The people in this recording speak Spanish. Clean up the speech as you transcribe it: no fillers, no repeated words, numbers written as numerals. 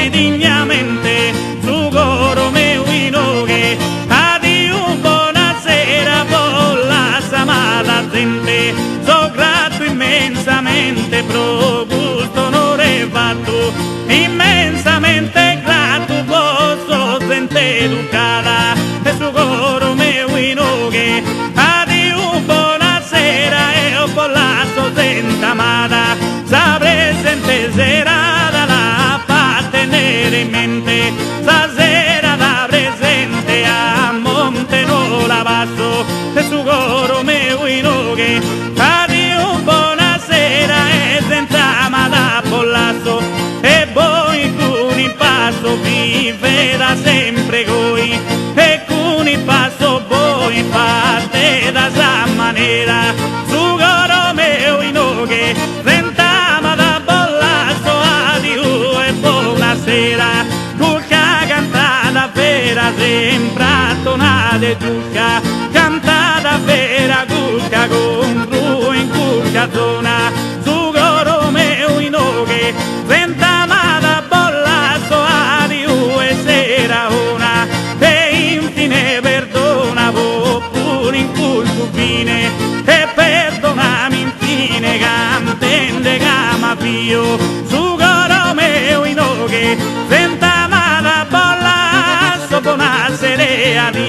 y dignamente su coro me uinogue. Adiós, buonasera por la amada gente, so grato immensamente pro gusto onore fatto, immensamente grato posso gente educata e su coro me uinogue. Adiós, buonasera e por la gente amata, sa presente serata la fa tenere in mente, sa sera da presente a monte non la passo e su coro me uinogue. Adiós, buonasera e senza amata pollasso e voi con il passo vive da sempre coi e con il passo voi fate da sa maniera su coro me uinogue. Senza amata pollasso adiós e buonasera, cucca cantata vera sempre tonate giucca, cantata vera cucca con blu in cucca zona su coro me uinogue. Senza amata pollasso adiós e sera una e infine perdona pure in culto fine e perdonami infine cantende cama pio su coro me uinogue. Senza amata pollasso buonasera.